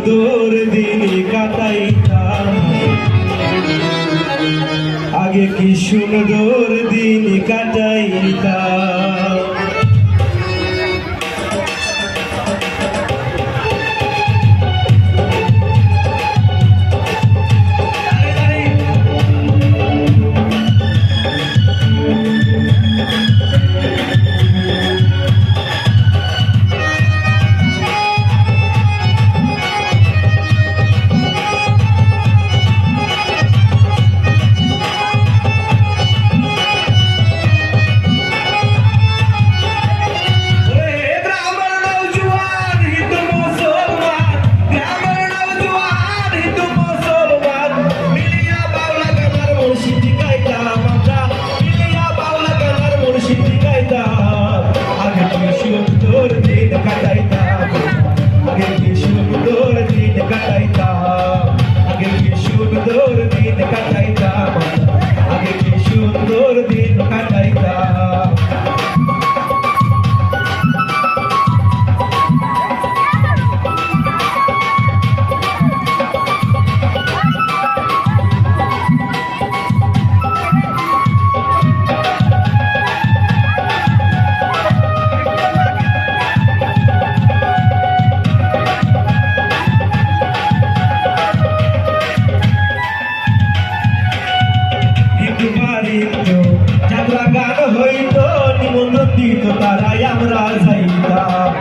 সুন্দর দিন কাটাইতাম, আগে কি সুন্দর দিন কাটাইতাম। যাত্রা গান হইত নিমন্ত্রিত তারাই আমরা যাইতাম,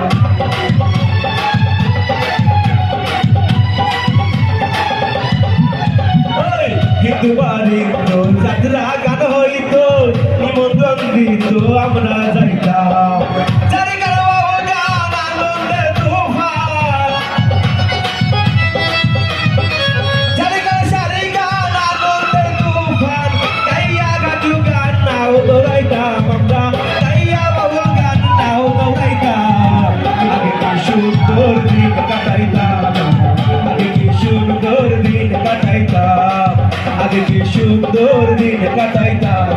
কিন্তু বাড়ির যাত্রা গান হইত নিমন্ত্রিত আমরা যাইতাম। সুন্দর দিন কাটাইতাম, আগে কি সুন্দর দিন কাটাইতাম, আগে কি সুন্দর দিন কাটাইতাম,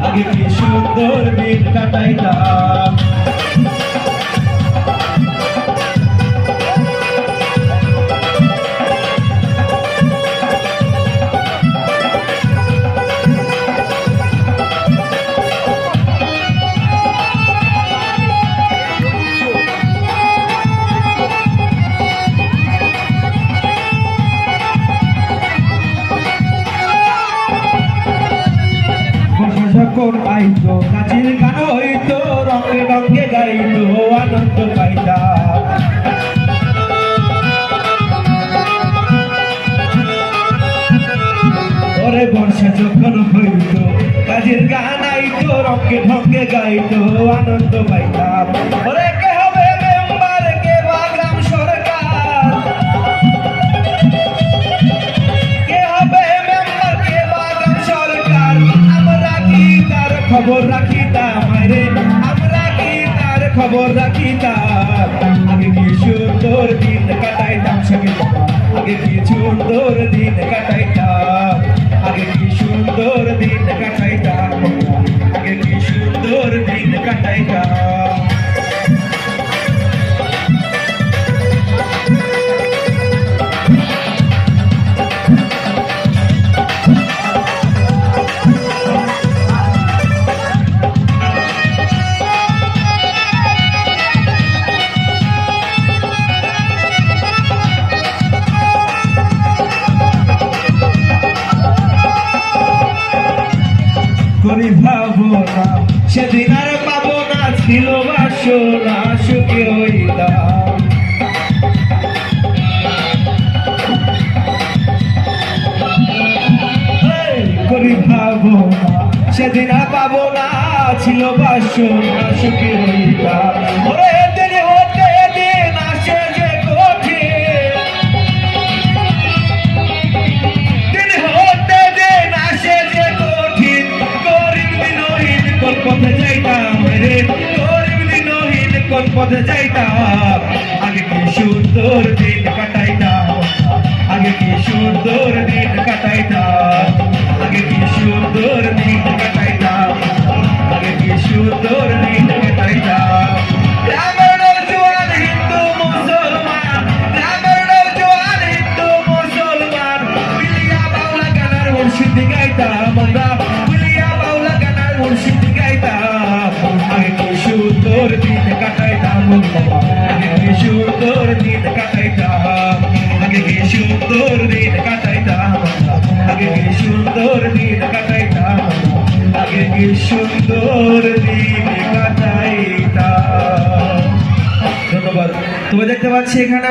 আগে কি সুন্দর দিন কাটাইতাম। যখন আইতো নাচের গান হইতো রঙে রঙে গাইতো আনন্দ পাইতাম, ওরে বর্ষা যখন হইতো কাজের গান আইতো রঙে ঢঙ্গে গাইতো আনন্দ পাইতাম। ওরে কে হবে মেম্বার, কে বা গ্রাম সরকার, কে হবে মেম্বার, কে বা গ্রাম সরকার, আমরা কি তার খবর রাখিতাম, রে আমরা কি তার খবর রাখিতাম। আগে কি সুন্দর দিন কাটাইতাম সঙ্গে, আগে কি সুন্দর দিন কাটাইতাম, আগে কি সুন্দর দিন কাটাইতাম, আগে কি সুন্দর দিন কাটাইতাম। করি ভাবনা সেদিন আর পাবো না, ছিল বাসনা সুখে হইতাম, করি ভাবনা সেদিন আর পাবো না, ছিল বাসনা সুখে হইতাম। ওরে দেরি হতে দিন আসে যে কঠিন, দিন হতে দিন আসে যে কঠিন, কোন পথে যাইতাম রে, গরিব দিনহীন কোন পথে যাইতাম। আগে কি সুন্দর দিন কাটাইতাম, আগে কি সুন্দর দিন কাটাইতাম, আগে কি সুন্দর দিন কাটাইতাম, আগে কি সুন্দর দিন কাটাইতাম। গ্রামের জোয়ান হিন্দু মুসলমান, গ্রামের জোয়ান আগে কি সুন্দর দিন কাটাইতাম, আগে কি সুন্দর দিন কাটাইতাম, আগে কি সুন্দর দিন কাটাইতাম, আগে কি সুন্দর দিন কাটাইতাম। ধন্যবাদ। তুমি দেখতে পাচ্ছি এখানে